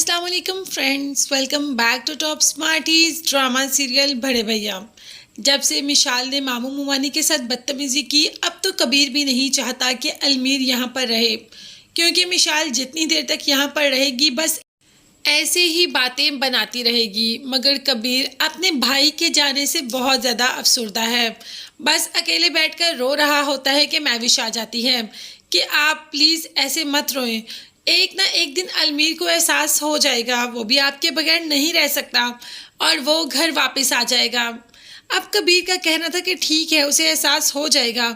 अस्सलाम वालेकुम friends, welcome back to top smarties drama serial बड़े भैया। जब से मिशाल ने मामू मुमानी के साथ बदतमीज़ी की, अब तो कबीर भी नहीं चाहता कि अलमीर यहाँ पर रहे, क्योंकि मिशाल जितनी देर तक यहाँ पर रहेगी बस ऐसे ही बातें बनाती रहेगी। मगर कबीर अपने भाई के जाने से बहुत ज़्यादा अफसरदा है। बस अकेले बैठकर रो रहा होता है कि मैविश आ जाती है कि आप प्लीज़ ऐसे मत रोएं। एक ना एक दिन अलमीर को एहसास हो जाएगा, वो भी आपके बगैर नहीं रह सकता और वो घर वापस आ जाएगा। अब कबीर का कहना था कि ठीक है, उसे एहसास हो जाएगा,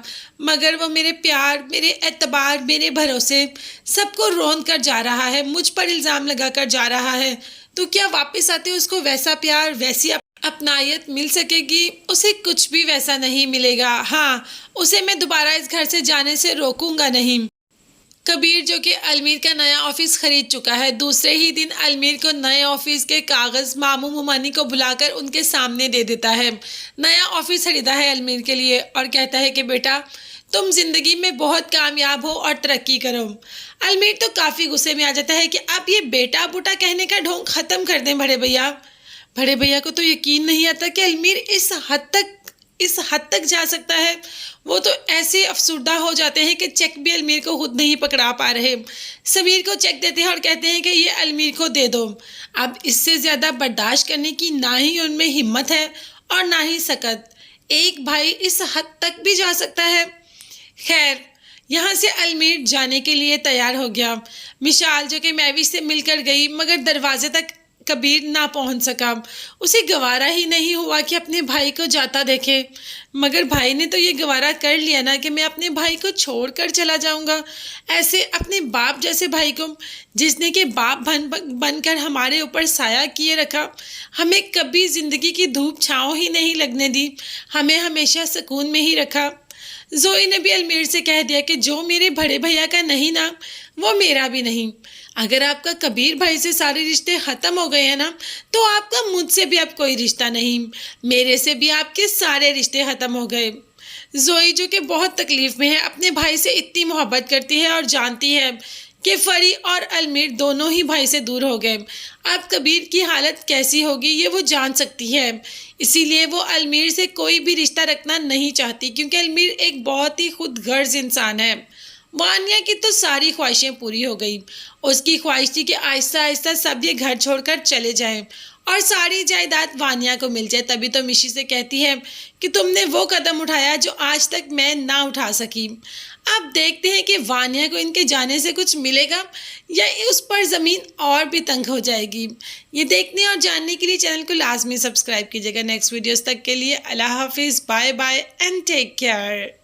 मगर वो मेरे प्यार, मेरे एतबार, मेरे भरोसे सबको रोन कर जा रहा है, मुझ पर इल्ज़ाम लगा कर जा रहा है। तो क्या वापस आते उसको वैसा प्यार, वैसी अपनायत मिल सकेगी? उसे कुछ भी वैसा नहीं मिलेगा। हाँ, उसे मैं दोबारा इस घर से जाने से रोकूंगा नहीं। कबीर जो कि अलमीर का नया ऑफिस खरीद चुका है, दूसरे ही दिन अलमीर को नए ऑफिस के कागज़ मामू मुमानी को बुलाकर उनके सामने दे देता है। नया ऑफिस खरीदा है अलमीर के लिए और कहता है कि बेटा, तुम जिंदगी में बहुत कामयाब हो और तरक्की करो। अलमीर तो काफ़ी गुस्से में आ जाता है कि अब ये बेटा बूटा कहने का ढोंग ख़त्म कर दें बड़े भैया। बड़े भैया को तो यकीन नहीं आता कि अलमीर इस हद तक जा सकता है। वो तो ऐसे अफसुर्दा हो जाते हैं कि चेक भी अलमीर को खुद नहीं पकड़ा पा रहे। समीर को चेक देते हैं और कहते हैं कि ये अलमीर को दे दो। अब इससे ज़्यादा बर्दाश्त करने की ना ही उनमें हिम्मत है और ना ही सकत। एक भाई इस हद तक भी जा सकता है। खैर, यहाँ से अलमीर जाने के लिए तैयार हो गया। मिशाल जो कि मैविश से मिलकर गई, मगर दरवाजे तक कबीर ना पहुंच सका। उसे गवारा ही नहीं हुआ कि अपने भाई को जाता देखे। मगर भाई ने तो ये गवारा कर लिया ना कि मैं अपने भाई को छोड़कर चला जाऊंगा। ऐसे अपने बाप जैसे भाई को, जिसने के बाप बनकर हमारे ऊपर साया किए रखा, हमें कभी जिंदगी की धूप छाँव ही नहीं लगने दी, हमें हमेशा सुकून में ही रखा। जोई ने भी अलमीर से कह दिया कि जो मेरे बड़े भैया का नहीं ना, वो मेरा भी नहीं। अगर आपका कबीर भाई से सारे रिश्ते ख़त्म हो गए हैं ना, तो आपका मुझसे भी अब कोई रिश्ता नहीं, मेरे से भी आपके सारे रिश्ते ख़त्म हो गए। जोई जो कि बहुत तकलीफ़ में है, अपने भाई से इतनी मोहब्बत करती है और जानती है कि फरी और अलमीर दोनों ही भाई से दूर हो गए। अब कबीर की हालत कैसी होगी ये वो जान सकती है, इसीलिए वो अलमीर से कोई भी रिश्ता रखना नहीं चाहती, क्योंकि अलमीर एक बहुत ही खुदगर्ज इंसान है। वानिया की तो सारी ख्वाहिशें पूरी हो गई। उसकी ख्वाहिश थी कि आहिस्ता आहिस्ता सब ये घर छोड़कर चले जाएं और सारी जायदाद वानिया को मिल जाए। तभी तो मिशी से कहती है कि तुमने वो कदम उठाया जो आज तक मैं ना उठा सकी। अब देखते हैं कि वानिया को इनके जाने से कुछ मिलेगा या उस पर ज़मीन और भी तंग हो जाएगी। ये देखने और जानने के लिए चैनल को लाजमी सब्सक्राइब कीजिएगा। नेक्स्ट वीडियोस तक के लिए अल्लाह हाफिज़, bye bye and take care.